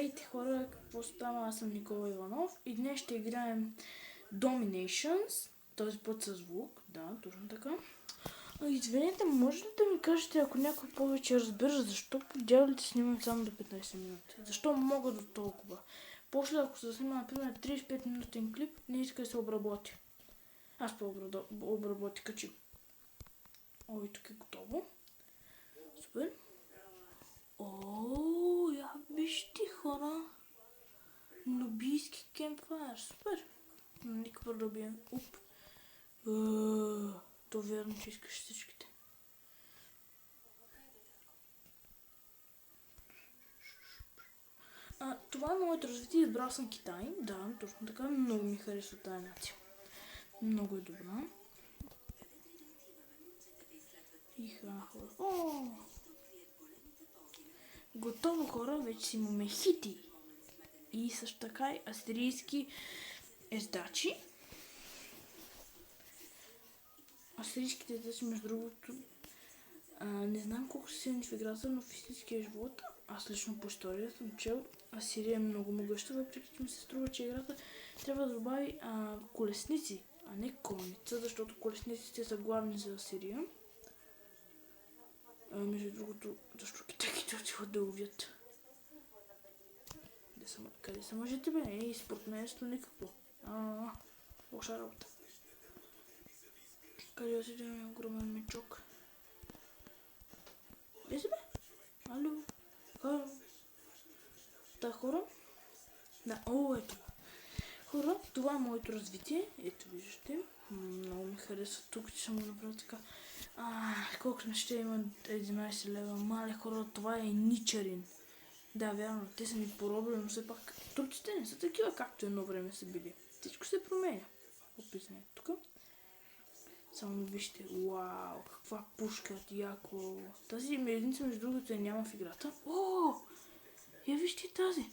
Здравейте хора, какво става? Аз съм Никола Иванов и днес ще играем Dominations, този път със звук, да, точно така. Извинете, може ли да ми кажете, ако някой повече разбира, защо по дяволите снимам само до 15 минути? Защо мога до толкова? После ако се снима, например, 35 минутен клип, не иска да се обработи. Аз по-обработи качи. Ой, тук е готово. Супер. О, я вижте хора. Нубийски кемпфайр. Супер. Никаква да бием. Уп. То верно, че искаш всичките. Това е моето развитие. Избрал съм Китай. Да, точно така. Много ми харесва тази нация. Много е добра. Хора. О! Готово хора, вече си имаме хити. И също така и астрийски ездачи. Астрийските ездачи, между другото, не знам колко са силни в играта, но в истинския живот, аз лично по история съм чел, Асирия е много могъща, въпреки че ми се струва, че играта трябва да добави колесници, а не конница, защото колесниците са главни за Асирия. Между другото, защо китайките отиват да ловят? Къде са мъжете, бе? Според мен е никакво. Лоша работа. Къде отиде ми огромен мечок? Де си, бе? Алло? Та хора? Да, ето. Хора, това е моето развитие. Ето виждате. Много ми харесва тук, че съм го направил така. Колко не ще има 11 лева. Мале хора, това е ничарин. Да, вярно, те са ни поробили, но все пак турците не са такива, както едно време са били. Всичко се променя. Описане тук. Само вижте, вау, каква пушка, яко. Тази единица, между другото, няма в играта. Я вижте тази.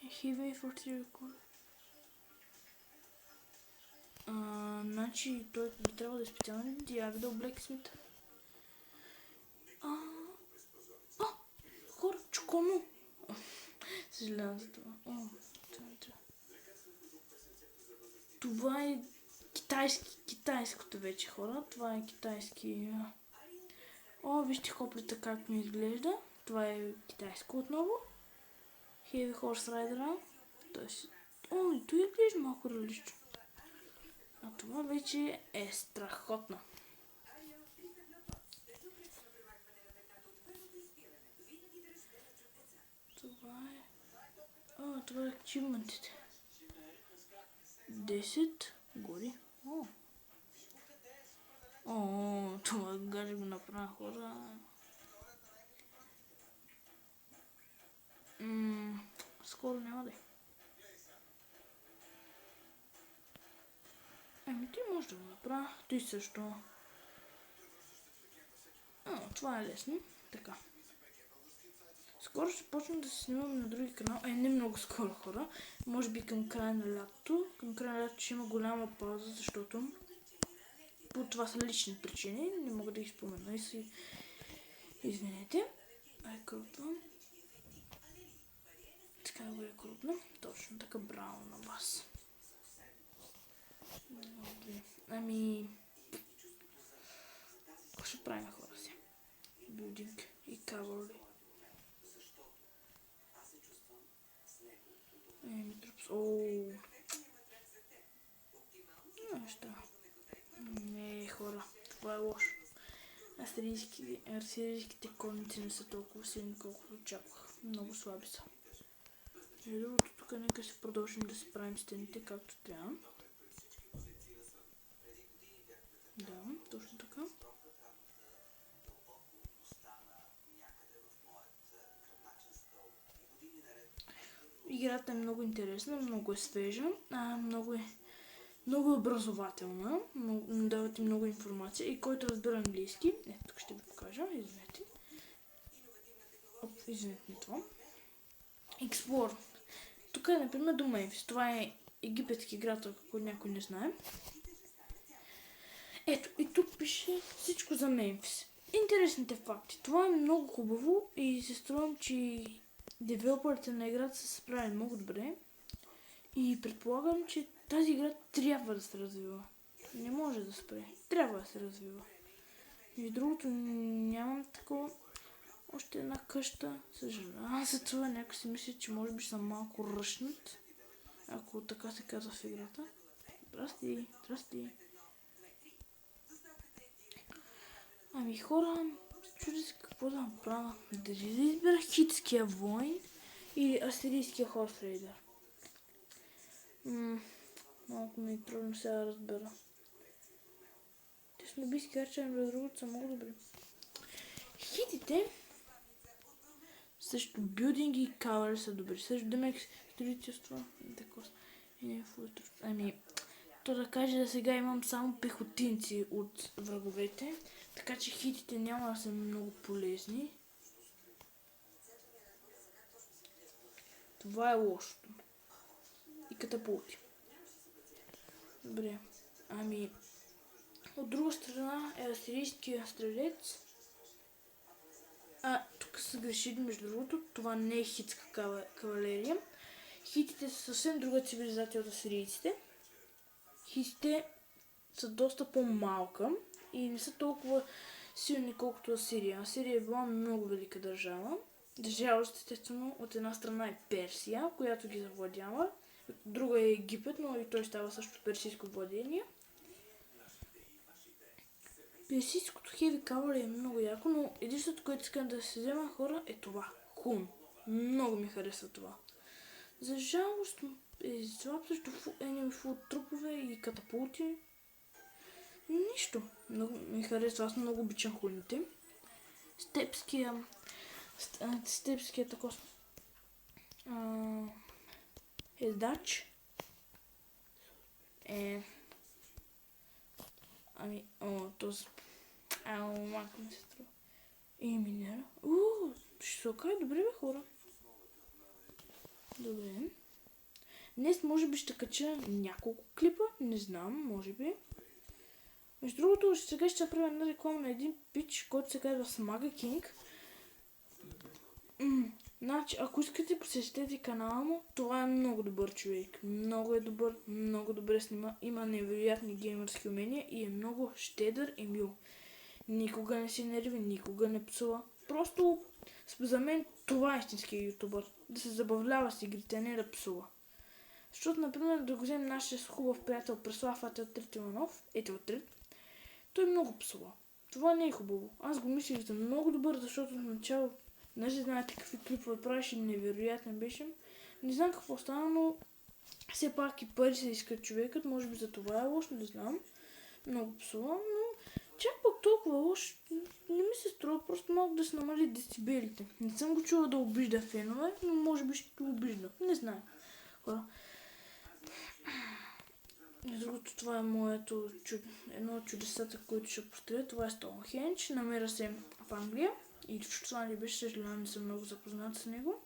Heavy 40 record. Значи, той би трябва да е специален. Я видел Blacksmith. Хора, чуконо. Съжалявам за това. Това е китайското вече, хора. Това е китайски. Вижте хоплята как ми изглежда. Това е китайско отново. Heavy Horse Rider. И той изглежда малко различно. Това вече е страхотно. Това е ачивментите. 10 гори. Това гадже го направя, хора. Скоро няма да е. Ти може да го направя. Той също. Това е лесно. Така. Скоро ще почна да се снимам на други канал. Не много скоро, хора. Може би към края на лятото. Към края на лятото ще има голяма пауза, защото това са лични причини. Не мога да ги спомена и си извинете. Крупвам. Така да бъде крупно. Точно така, браво на вас. Какво ще правим, хора си? Билдинг и кавалри. Хора, това е лошо. Асирийските конници не са толкова силни, колкото очаквах. Много слаби са. И другото, тук нека се продължим да се правим стените както трябва. Да, точно така. Играта е много интересна, много е свежа, много е образователна, давате много информация и който разбира английски, тук ще ви покажа, извинете. Извинете това. Explore. Тук е, например, до Мемфис. Това е египетски град, ако някой не знае. Ето, и тук пише всичко за Мемфис. Интересните факти. Това е много хубаво и се струвам, че девелоперите на играта са се справили много добре и предполагам, че тази игра трябва да се развива. Не може да спре. Трябва да се развива. И другото, нямам такова. Още една къща. Съжалявам за това. Някой си мисли, че може би съм малко ръшнат. Ако така се казва в играта. Здрасти. Ами хора, чуди се какво да направя. Дали да избера хитския войн или асирийския хорсрейдър? Малко ми е трудно сега да разбера. Те снобийски арчери между другото са много добри. Хитите също билдинги и кавери са добри. Също демек строителство. Ами, то да каже да сега имам само пехотинци от враговете, така че хитите няма да са много полезни. Това е лошото. И катапулти. Добре. Ами, от друга страна е асирийския стрелец. Тук са грешили между другото. Това не е хитска кавалерия. Хитите са съвсем друга цивилизация от асирийците. Хитите са доста по-малка и не са толкова силни колкото Асирия. Асирия е била много велика държава. Държава, естествено, от една страна е Персия, която ги завладява. От друга е Египет, но и той става също персийско владение. Персийското хеви кавали е много яко, но единството, което искам да се взема хора е това. Хун. Много ми харесва това. За жалост излапсващо фул трупове и катапулти. Нищо. Много ми харесва. Аз много обичам хуните. Степския такова ездач е този малко ми се струва. И минера. Ще се окаже добре, бе, хора. Добре. Днес може би ще кача няколко клипа, не знам, може би. Между другото, сега ще направя една реклама на един пич, който се казва Смага Кинг. Значи, ако искате, посетете канала му, това е много добър човек. Много е добър, много добре снима, има невероятни геймърски умения и е много щедър и мил. Никога не се нерви, никога не псува. Просто за мен това е истинския ютубър. Да се забавлява с игрите, не да псува. Защото, например, да го вземем нашия хубав приятел Преслав Ателтрит Иванов, той много псува. Това не е хубаво. Аз го мислих за много добър, защото в начало не знаете какви клипове правиш и невероятен беше. Не знам какво стана, но все пак и пари се искат човекът, може би за това е лошо, не знам. Много псува, но чак пък толкова лошо не ми се струва, просто малко да се намали децибелите. Не съм го чула да обижда фенове, но може би ще го обижда. Не знам. Хора. Другото, това е моето едно от чудесата, които ще построя. Това е Стоунхендж. Намира се в Англия. И в Шотландия беше, съжалявам, не съм много запознат с него.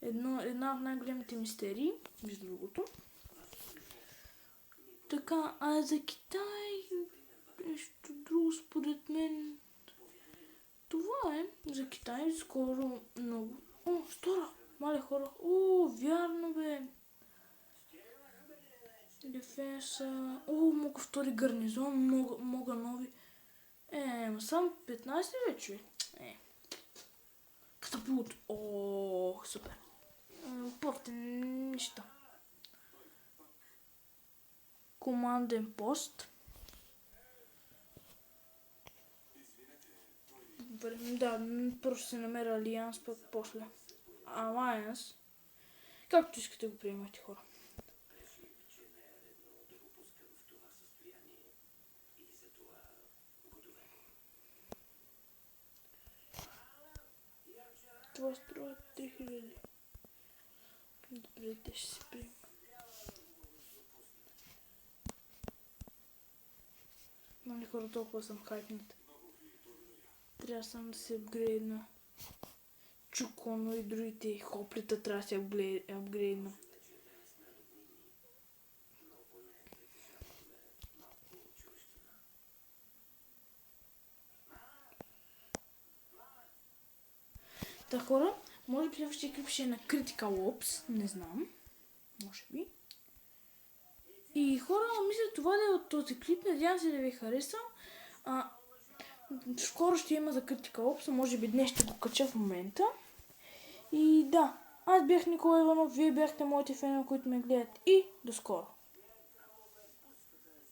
Една от най-големите мистерии, между другото. Така, за Китай нещо друго според мен. Това е за Китай скоро много. Стора! Мале хора! Вярно бе! Дефенса. Мога втори гарнизон, мога нови. Само 15 вече. Катапулт. Супер. Порте нищо. Команден пост. Да, просто се намеря Алианс, пък после. Алианс. Както искате го приемате, хора. Това струва 3000. Добре, те ще се приема. Нали хора, толкова съм хайпнат. Трябва само да се апгрейдна. Чуконо и другите хоплита трябва да се апгрейдна. Та хора, Може би следващия клип ще е на Critical Ops, не знам. Може би. И хора, мисля това да е от този клип, надявам се да ви хареса. Скоро ще има за Critical Ops, може би днес ще го кача в момента. И да, аз бях Никола Иванов, вие бяхте моите фенове, които ме гледат и до скоро.